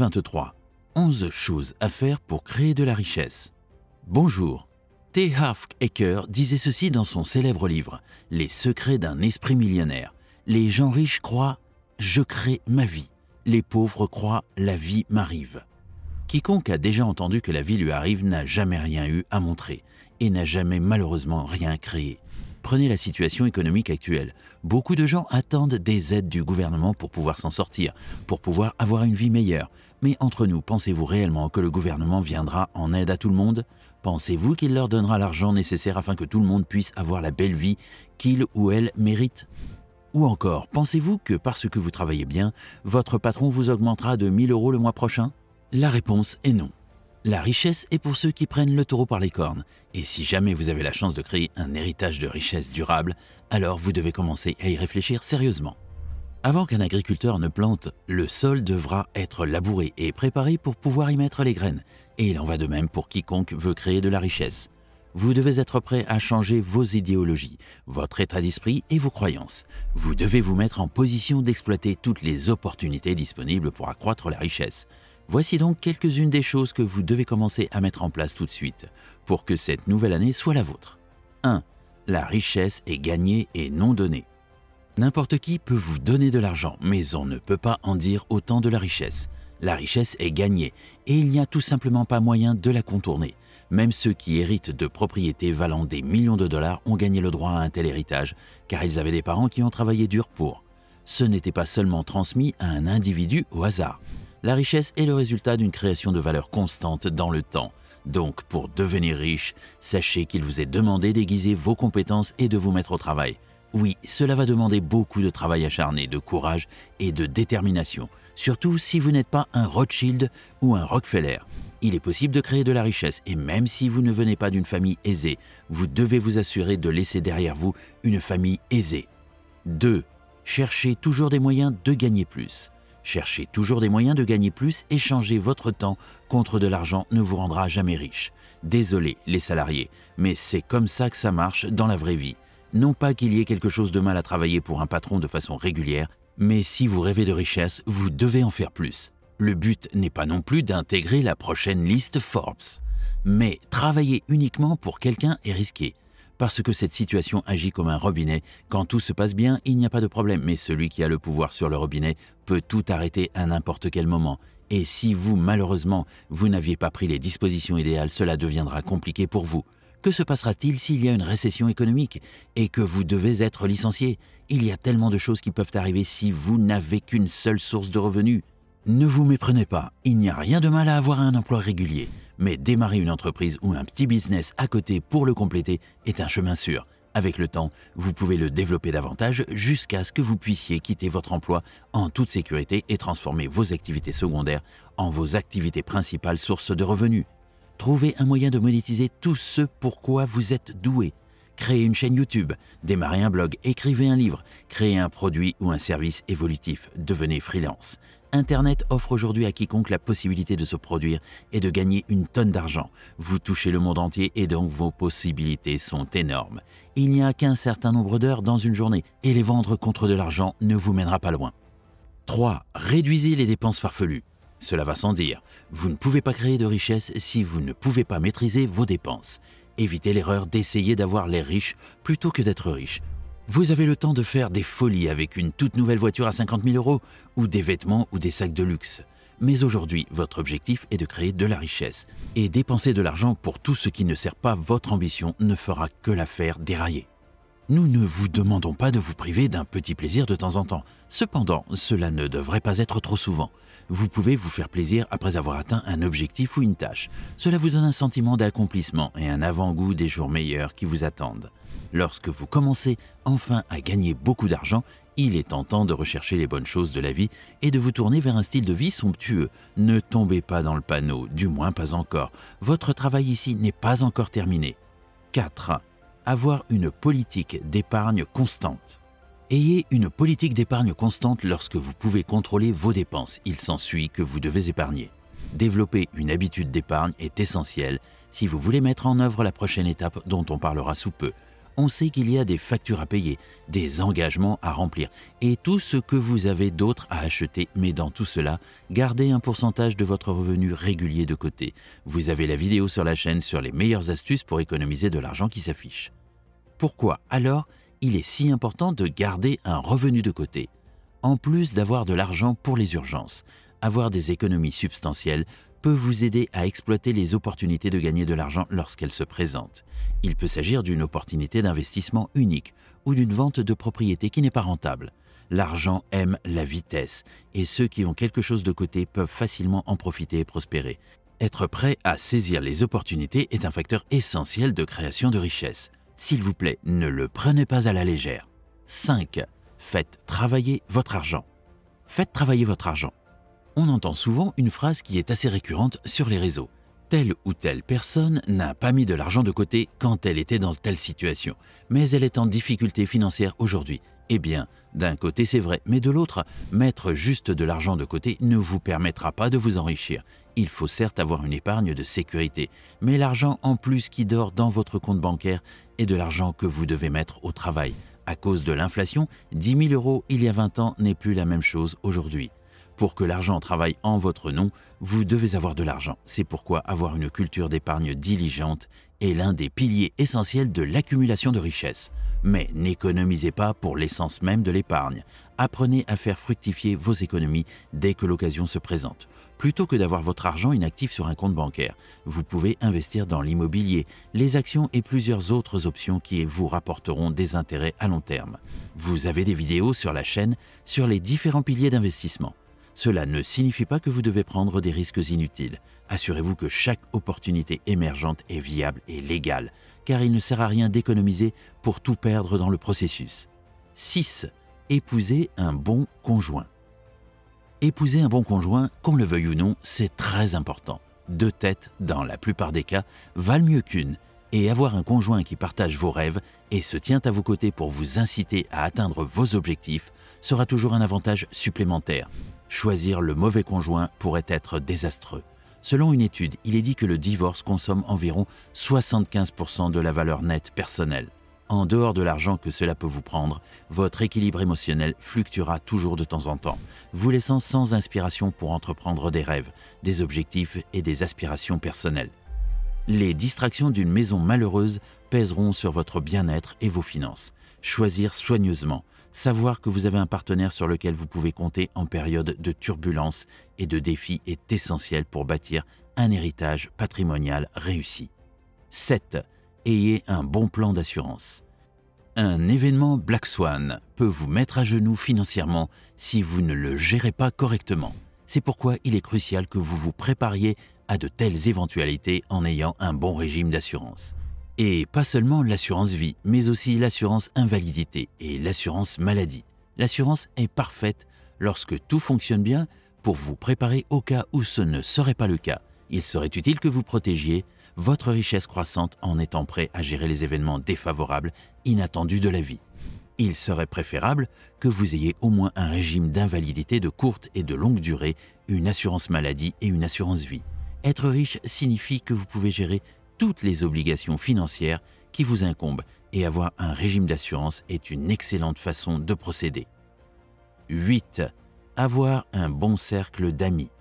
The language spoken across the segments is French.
2023. 11 choses à faire pour créer de la richesse. Bonjour. T. Harv Eker disait ceci dans son célèbre livre « Les secrets d'un esprit millionnaire ». Les gens riches croient « je crée ma vie ». Les pauvres croient « la vie m'arrive ». Quiconque a déjà entendu que la vie lui arrive n'a jamais rien eu à montrer et n'a jamais malheureusement rien créé. Prenez la situation économique actuelle. Beaucoup de gens attendent des aides du gouvernement pour pouvoir s'en sortir, pour pouvoir avoir une vie meilleure. Mais entre nous, pensez-vous réellement que le gouvernement viendra en aide à tout le monde? Pensez-vous qu'il leur donnera l'argent nécessaire afin que tout le monde puisse avoir la belle vie qu'il ou elle mérite? Ou encore, pensez-vous que parce que vous travaillez bien, votre patron vous augmentera de 1 000 € le mois prochain? La réponse est non. La richesse est pour ceux qui prennent le taureau par les cornes. Et si jamais vous avez la chance de créer un héritage de richesse durable, alors vous devez commencer à y réfléchir sérieusement. Avant qu'un agriculteur ne plante, le sol devra être labouré et préparé pour pouvoir y mettre les graines. Et il en va de même pour quiconque veut créer de la richesse. Vous devez être prêt à changer vos idéologies, votre état d'esprit et vos croyances. Vous devez vous mettre en position d'exploiter toutes les opportunités disponibles pour accroître la richesse. Voici donc quelques-unes des choses que vous devez commencer à mettre en place tout de suite pour que cette nouvelle année soit la vôtre. 1. La richesse est gagnée et non donnée. N'importe qui peut vous donner de l'argent, mais on ne peut pas en dire autant de la richesse. La richesse est gagnée et il n'y a tout simplement pas moyen de la contourner. Même ceux qui héritent de propriétés valant des millions de dollars ont gagné le droit à un tel héritage, car ils avaient des parents qui ont travaillé dur pour. Ce n'était pas seulement transmis à un individu au hasard. La richesse est le résultat d'une création de valeur constante dans le temps. Donc, pour devenir riche, sachez qu'il vous est demandé d'aiguiser vos compétences et de vous mettre au travail. Oui, cela va demander beaucoup de travail acharné, de courage et de détermination, surtout si vous n'êtes pas un Rothschild ou un Rockefeller. Il est possible de créer de la richesse et même si vous ne venez pas d'une famille aisée, vous devez vous assurer de laisser derrière vous une famille aisée. 2. Cherchez toujours des moyens de gagner plus. Cherchez toujours des moyens de gagner plus et changer votre temps contre de l'argent ne vous rendra jamais riche. Désolé les salariés, mais c'est comme ça que ça marche dans la vraie vie. Non pas qu'il y ait quelque chose de mal à travailler pour un patron de façon régulière, mais si vous rêvez de richesse, vous devez en faire plus. Le but n'est pas non plus d'intégrer la prochaine liste Forbes. Mais travailler uniquement pour quelqu'un est risqué. Parce que cette situation agit comme un robinet. Quand tout se passe bien, il n'y a pas de problème. Mais celui qui a le pouvoir sur le robinet peut tout arrêter à n'importe quel moment. Et si vous, malheureusement, vous n'aviez pas pris les dispositions idéales, cela deviendra compliqué pour vous. Que se passera-t-il s'il y a une récession économique et que vous devez être licencié? Il y a tellement de choses qui peuvent arriver si vous n'avez qu'une seule source de revenus. Ne vous méprenez pas, il n'y a rien de mal à avoir un emploi régulier. Mais démarrer une entreprise ou un petit business à côté pour le compléter est un chemin sûr. Avec le temps, vous pouvez le développer davantage jusqu'à ce que vous puissiez quitter votre emploi en toute sécurité et transformer vos activités secondaires en vos activités principales sources de revenus. Trouvez un moyen de monétiser tout ce pourquoi vous êtes doué. Créez une chaîne YouTube, démarrez un blog, écrivez un livre, créez un produit ou un service évolutif, devenez freelance. Internet offre aujourd'hui à quiconque la possibilité de se produire et de gagner une tonne d'argent. Vous touchez le monde entier et donc vos possibilités sont énormes. Il n'y a qu'un certain nombre d'heures dans une journée et les vendre contre de l'argent ne vous mènera pas loin. 3. Réduisez les dépenses farfelues. Cela va sans dire. Vous ne pouvez pas créer de richesse si vous ne pouvez pas maîtriser vos dépenses. Évitez l'erreur d'essayer d'avoir l'air riche plutôt que d'être riche. Vous avez le temps de faire des folies avec une toute nouvelle voiture à 50 000 € ou des vêtements ou des sacs de luxe. Mais aujourd'hui, votre objectif est de créer de la richesse. Et dépenser de l'argent pour tout ce qui ne sert pas votre ambition ne fera que la faire dérailler. Nous ne vous demandons pas de vous priver d'un petit plaisir de temps en temps. Cependant, cela ne devrait pas être trop souvent. Vous pouvez vous faire plaisir après avoir atteint un objectif ou une tâche. Cela vous donne un sentiment d'accomplissement et un avant-goût des jours meilleurs qui vous attendent. Lorsque vous commencez enfin à gagner beaucoup d'argent, il est tentant de rechercher les bonnes choses de la vie et de vous tourner vers un style de vie somptueux. Ne tombez pas dans le panneau, du moins pas encore. Votre travail ici n'est pas encore terminé. 4. Avoir une politique d'épargne constante. Ayez une politique d'épargne constante lorsque vous pouvez contrôler vos dépenses. Il s'ensuit que vous devez épargner. Développer une habitude d'épargne est essentiel si vous voulez mettre en œuvre la prochaine étape dont on parlera sous peu. On sait qu'il y a des factures à payer, des engagements à remplir et tout ce que vous avez d'autre à acheter. Mais dans tout cela, gardez un pourcentage de votre revenu régulier de côté. Vous avez la vidéo sur la chaîne sur les meilleures astuces pour économiser de l'argent qui s'affiche. Pourquoi alors il est si important de garder un revenu de côté? En plus d'avoir de l'argent pour les urgences, avoir des économies substantielles peut vous aider à exploiter les opportunités de gagner de l'argent lorsqu'elles se présentent. Il peut s'agir d'une opportunité d'investissement unique ou d'une vente de propriété qui n'est pas rentable. L'argent aime la vitesse et ceux qui ont quelque chose de côté peuvent facilement en profiter et prospérer. Être prêt à saisir les opportunités est un facteur essentiel de création de richesse. S'il vous plaît, ne le prenez pas à la légère. 5. Faites travailler votre argent. Faites travailler votre argent. On entend souvent une phrase qui est assez récurrente sur les réseaux. Telle ou telle personne n'a pas mis de l'argent de côté quand elle était dans telle situation, mais elle est en difficulté financière aujourd'hui. Eh bien, d'un côté c'est vrai, mais de l'autre, mettre juste de l'argent de côté ne vous permettra pas de vous enrichir. Il faut certes avoir une épargne de sécurité, mais l'argent en plus qui dort dans votre compte bancaire est de l'argent que vous devez mettre au travail. À cause de l'inflation, 10 000 € il y a 20 ans n'est plus la même chose aujourd'hui. Pour que l'argent travaille en votre nom, vous devez avoir de l'argent. C'est pourquoi avoir une culture d'épargne diligente est l'un des piliers essentiels de l'accumulation de richesses. Mais n'économisez pas pour l'essence même de l'épargne. Apprenez à faire fructifier vos économies dès que l'occasion se présente. Plutôt que d'avoir votre argent inactif sur un compte bancaire, vous pouvez investir dans l'immobilier, les actions et plusieurs autres options qui vous rapporteront des intérêts à long terme. Vous avez des vidéos sur la chaîne sur les différents piliers d'investissement. Cela ne signifie pas que vous devez prendre des risques inutiles. Assurez-vous que chaque opportunité émergente est viable et légale, car il ne sert à rien d'économiser pour tout perdre dans le processus. 6. Épousez un bon conjoint. Épouser un bon conjoint, qu'on le veuille ou non, c'est très important. 2 têtes, dans la plupart des cas, valent mieux qu'une, et avoir un conjoint qui partage vos rêves et se tient à vos côtés pour vous inciter à atteindre vos objectifs sera toujours un avantage supplémentaire. Choisir le mauvais conjoint pourrait être désastreux. Selon une étude, il est dit que le divorce consomme environ 75% de la valeur nette personnelle. En dehors de l'argent que cela peut vous prendre, votre équilibre émotionnel fluctuera toujours de temps en temps, vous laissant sans inspiration pour entreprendre des rêves, des objectifs et des aspirations personnelles. Les distractions d'une maison malheureuse pèseront sur votre bien-être et vos finances. Choisir soigneusement, savoir que vous avez un partenaire sur lequel vous pouvez compter en période de turbulence et de défis est essentiel pour bâtir un héritage patrimonial réussi. 7. Ayez un bon plan d'assurance. Un événement Black Swan peut vous mettre à genoux financièrement si vous ne le gérez pas correctement. C'est pourquoi il est crucial que vous vous prépariez à de telles éventualités en ayant un bon régime d'assurance. Et pas seulement l'assurance vie, mais aussi l'assurance invalidité et l'assurance maladie. L'assurance est parfaite lorsque tout fonctionne bien pour vous préparer au cas où ce ne serait pas le cas. Il serait utile que vous protégiez votre richesse croissante en étant prêt à gérer les événements défavorables, inattendus de la vie. Il serait préférable que vous ayez au moins un régime d'invalidité de courte et de longue durée, une assurance maladie et une assurance vie. Être riche signifie que vous pouvez gérer toutes les obligations financières qui vous incombent et avoir un régime d'assurance est une excellente façon de procéder. 8. Avoir un bon cercle d'amis.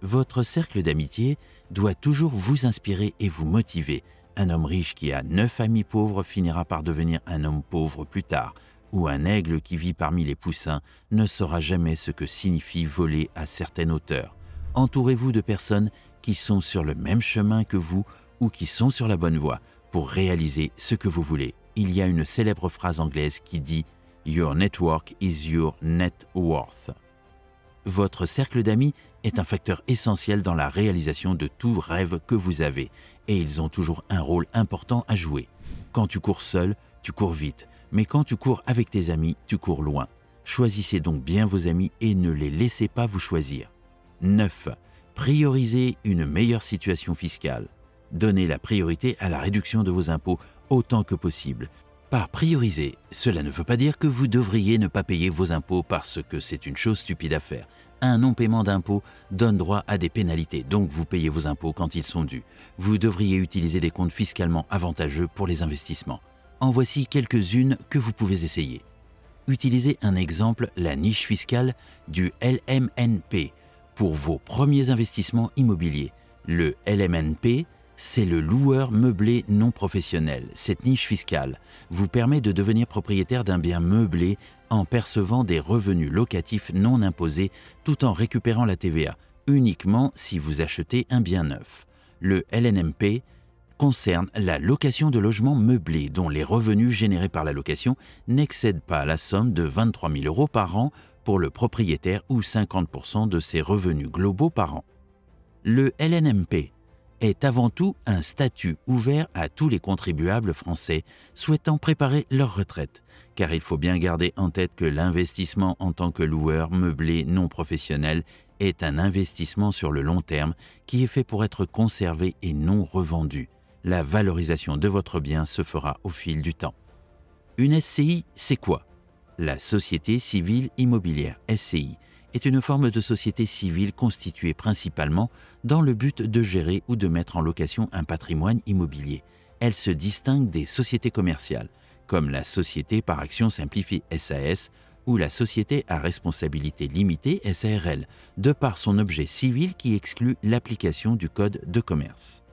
Votre cercle d'amitié doit toujours vous inspirer et vous motiver. Un homme riche qui a 9 amis pauvres finira par devenir un homme pauvre plus tard, ou un aigle qui vit parmi les poussins ne saura jamais ce que signifie voler à certaines hauteurs. Entourez-vous de personnes qui sont sur le même chemin que vous ou qui sont sur la bonne voie pour réaliser ce que vous voulez. Il y a une célèbre phrase anglaise qui dit « Your network is your net worth ». Votre cercle d'amis est un facteur essentiel dans la réalisation de tout rêve que vous avez et ils ont toujours un rôle important à jouer. Quand tu cours seul, tu cours vite, mais quand tu cours avec tes amis, tu cours loin. Choisissez donc bien vos amis et ne les laissez pas vous choisir. 9. Priorisez une meilleure situation fiscale. Donnez la priorité à la réduction de vos impôts autant que possible. Par prioriser, cela ne veut pas dire que vous devriez ne pas payer vos impôts parce que c'est une chose stupide à faire. Un non-paiement d'impôts donne droit à des pénalités, donc vous payez vos impôts quand ils sont dus. Vous devriez utiliser des comptes fiscalement avantageux pour les investissements. En voici quelques-unes que vous pouvez essayer. Utilisez un exemple, la niche fiscale du LMNP pour vos premiers investissements immobiliers. Le LMNP, c'est le loueur meublé non professionnel. Cette niche fiscale vous permet de devenir propriétaire d'un bien meublé en percevant des revenus locatifs non imposés tout en récupérant la TVA, uniquement si vous achetez un bien neuf. Le LNMP concerne la location de logements meublés dont les revenus générés par la location n'excèdent pas la somme de 23 000 € par an pour le propriétaire ou 50% de ses revenus globaux par an. Le LNMP est avant tout un statut ouvert à tous les contribuables français souhaitant préparer leur retraite, car il faut bien garder en tête que l'investissement en tant que loueur meublé non professionnel est un investissement sur le long terme qui est fait pour être conservé et non revendu. La valorisation de votre bien se fera au fil du temps. Une SCI, c'est quoi? La Société Civile Immobilière, SCI, est une forme de société civile constituée principalement dans le but de gérer ou de mettre en location un patrimoine immobilier. Elle se distingue des sociétés commerciales, comme la Société par Action Simplifiée SAS ou la Société à responsabilité limitée SARL, de par son objet civil qui exclut l'application du Code de commerce.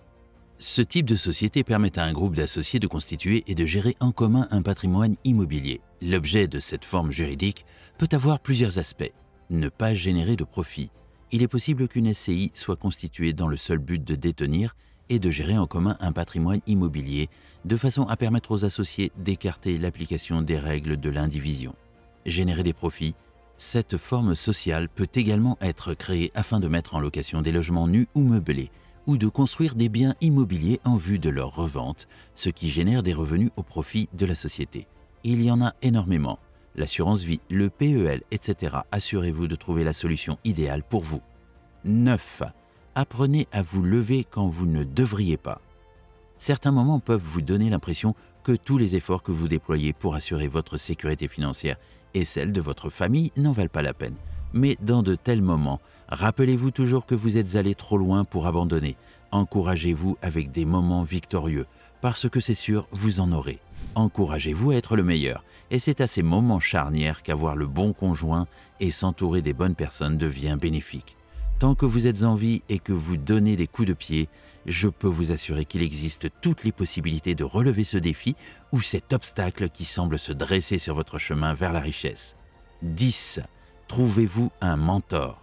Ce type de société permet à un groupe d'associés de constituer et de gérer en commun un patrimoine immobilier. L'objet de cette forme juridique peut avoir plusieurs aspects. Ne pas générer de profit. Il est possible qu'une SCI soit constituée dans le seul but de détenir et de gérer en commun un patrimoine immobilier, de façon à permettre aux associés d'écarter l'application des règles de l'indivision. Générer des profits. Cette forme sociale peut également être créée afin de mettre en location des logements nus ou meublés, ou de construire des biens immobiliers en vue de leur revente, ce qui génère des revenus au profit de la société. Il y en a énormément. L'assurance vie, le PEL, etc. Assurez-vous de trouver la solution idéale pour vous. 9. Apprenez à vous lever quand vous ne devriez pas. Certains moments peuvent vous donner l'impression que tous les efforts que vous déployez pour assurer votre sécurité financière et celle de votre famille n'en valent pas la peine. Mais dans de tels moments, rappelez-vous toujours que vous êtes allé trop loin pour abandonner. Encouragez-vous avec des moments victorieux, parce que c'est sûr, vous en aurez. Encouragez-vous à être le meilleur. Et c'est à ces moments charnières qu'avoir le bon conjoint et s'entourer des bonnes personnes devient bénéfique. Tant que vous êtes en vie et que vous donnez des coups de pied, je peux vous assurer qu'il existe toutes les possibilités de relever ce défi ou cet obstacle qui semble se dresser sur votre chemin vers la richesse. 10. Trouvez-vous un mentor.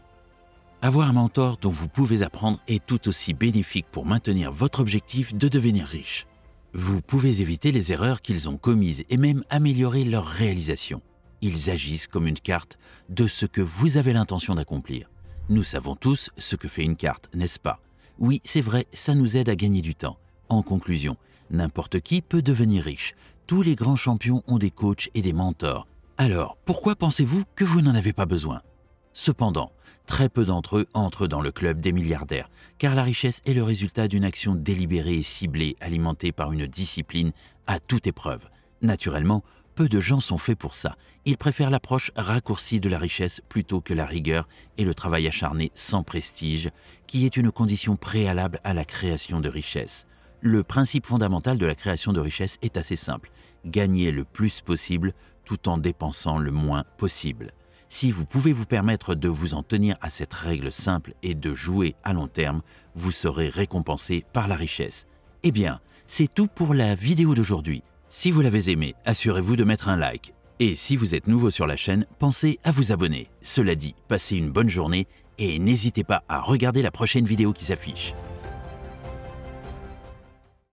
Avoir un mentor dont vous pouvez apprendre est tout aussi bénéfique pour maintenir votre objectif de devenir riche. Vous pouvez éviter les erreurs qu'ils ont commises et même améliorer leur réalisation. Ils agissent comme une carte de ce que vous avez l'intention d'accomplir. Nous savons tous ce que fait une carte, n'est-ce pas? Oui, c'est vrai, ça nous aide à gagner du temps. En conclusion, n'importe qui peut devenir riche. Tous les grands champions ont des coachs et des mentors. Alors, pourquoi pensez-vous que vous n'en avez pas besoin? Cependant, très peu d'entre eux entrent dans le club des milliardaires, car la richesse est le résultat d'une action délibérée et ciblée, alimentée par une discipline à toute épreuve. Naturellement, peu de gens sont faits pour ça. Ils préfèrent l'approche raccourcie de la richesse plutôt que la rigueur et le travail acharné sans prestige, qui est une condition préalable à la création de richesse. Le principe fondamental de la création de richesse est assez simple. Gagner le plus possible tout en dépensant le moins possible. Si vous pouvez vous permettre de vous en tenir à cette règle simple et de jouer à long terme, vous serez récompensé par la richesse. Eh bien, c'est tout pour la vidéo d'aujourd'hui. Si vous l'avez aimé, assurez-vous de mettre un like. Et si vous êtes nouveau sur la chaîne, pensez à vous abonner. Cela dit, passez une bonne journée et n'hésitez pas à regarder la prochaine vidéo qui s'affiche.